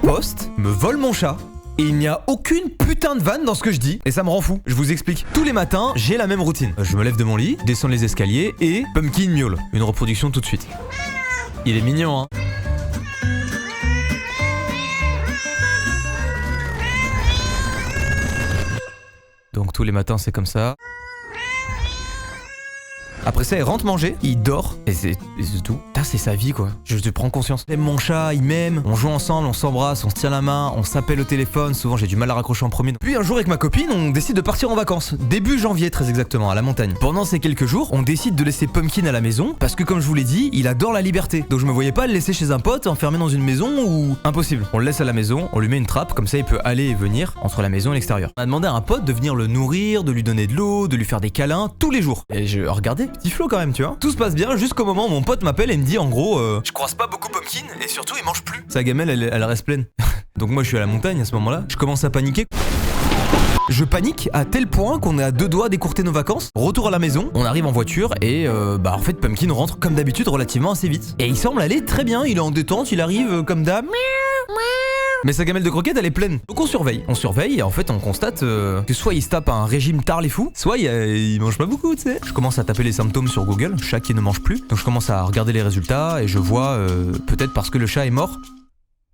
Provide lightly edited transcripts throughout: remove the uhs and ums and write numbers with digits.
poste me vole mon chat. Et il n'y a aucune putain de vanne dans ce que je dis. Et ça me rend fou. Je vous explique. Tous les matins, j'ai la même routine. Je me lève de mon lit, descends les escaliers et Pumpkin miaule. Une reproduction tout de suite. Il est mignon, hein. Donc tous les matins, c'est comme ça. Après ça, il rentre manger, il dort, et c'est tout. Putain, c'est sa vie, quoi. Je prends conscience. J'aime mon chat, il m'aime, on joue ensemble, on s'embrasse, on se tient la main, on s'appelle au téléphone. Souvent, j'ai du mal à raccrocher en premier. Puis un jour, avec ma copine, on décide de partir en vacances. Début janvier, très exactement, à la montagne. Pendant ces quelques jours, on décide de laisser Pumpkin à la maison, parce que comme je vous l'ai dit, il adore la liberté. Donc je me voyais pas le laisser chez un pote, enfermé dans une maison ou... Impossible. On le laisse à la maison, on lui met une trappe, comme ça il peut aller et venir entre la maison et l'extérieur. On a demandé à un pote de venir le nourrir, de lui donner de l'eau, de lui faire des câlins, tous les jours. Et regardez, petit flow quand même, tu vois. Tout se passe bien jusqu'au moment où mon pote m'appelle et me dit en gros je croise pas beaucoup Pumpkin et surtout il mange plus. Sa gamelle elle reste pleine. Donc moi je suis à la montagne à ce moment là. Je commence à paniquer. Je panique à tel point qu'on est à 2 doigts d'écourter nos vacances. Retour à la maison, on arrive en voiture et en fait Pumpkin rentre comme d'habitude relativement assez vite. Et il semble aller très bien, il est en détente, il arrive comme d'hab. Mais sa gamelle de croquettes elle est pleine. Donc on surveille et en fait on constate que soit il se tape un régime tard les fous, soit il mange pas beaucoup, tu sais. Je commence à taper les symptômes sur Google, chat qui ne mange plus. Donc je commence à regarder les résultats et je vois peut-être parce que le chat est mort.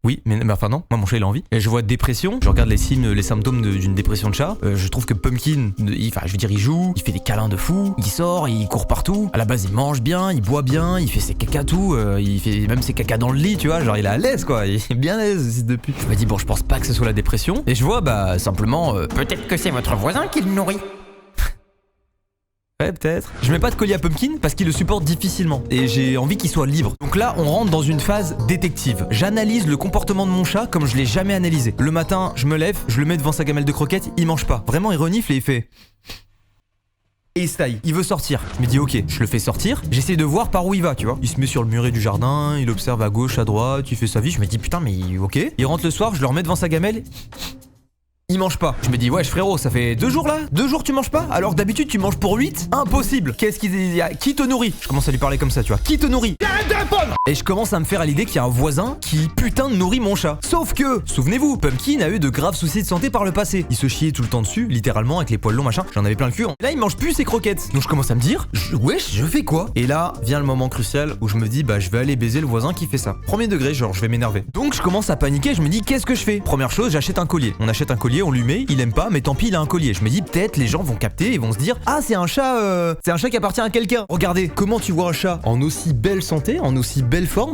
Oui, mais enfin non, moi mon chat il a envie. Et je vois dépression, je regarde les signes, les symptômes d'une dépression de chat. Je trouve que Pumpkin, il joue, il fait des câlins de fou, il sort, il court partout. À la base il mange bien, il boit bien, il fait ses caca tout, il fait même ses caca dans le lit, tu vois, genre il est à l'aise quoi, il est bien à l'aise depuis. Je me dis bon je pense pas que ce soit la dépression. Et je vois simplement, peut-être que c'est votre voisin qui le nourrit. Ouais, peut-être. Je mets pas de collier à Pumpkin parce qu'il le supporte difficilement et j'ai envie qu'il soit libre. Donc là, on rentre dans une phase détective. J'analyse le comportement de mon chat comme je l'ai jamais analysé. Le matin, je me lève, je le mets devant sa gamelle de croquettes, il mange pas. Vraiment, il renifle et il fait... Et il se taille, il veut sortir. Je me dis ok, je le fais sortir, j'essaie de voir par où il va, tu vois. Il se met sur le muret du jardin, il observe à gauche, à droite, il fait sa vie. Je me dis putain mais ok. Il rentre le soir, je le remets devant sa gamelle. Il mange pas. Je me dis, wesh frérot, ça fait 2 jours là 2 jours tu manges pas alors que d'habitude tu manges pour 8. Impossible. Qu'est-ce qu'il y a? Qui te nourrit? Je commence à lui parler comme ça, tu vois. Qui te nourrit? Arrête de répondre. Et je commence à me faire à l'idée qu'il y a un voisin qui putain de nourrit mon chat. Sauf que, souvenez-vous, Pumpkin a eu de graves soucis de santé par le passé. Il se chiait tout le temps dessus, littéralement avec les poils longs machin. J'en avais plein le cul. Et là il mange plus ses croquettes. Donc je commence à me dire, wesh, je fais quoi? Et là vient le moment crucial où je me dis, je vais aller baiser le voisin qui fait ça. Premier degré, genre je vais m'énerver. Donc je commence à paniquer, je me dis, qu'est-ce que je fais? Première chose, j'achète un collier. On achète un collier, on lui met, il aime pas, mais tant pis, il a un collier. Je me dis peut-être les gens vont capter et vont se dire ah c'est un chat qui appartient à quelqu'un. Regardez, comment tu vois un chat en aussi belle santé, en aussi belle forme?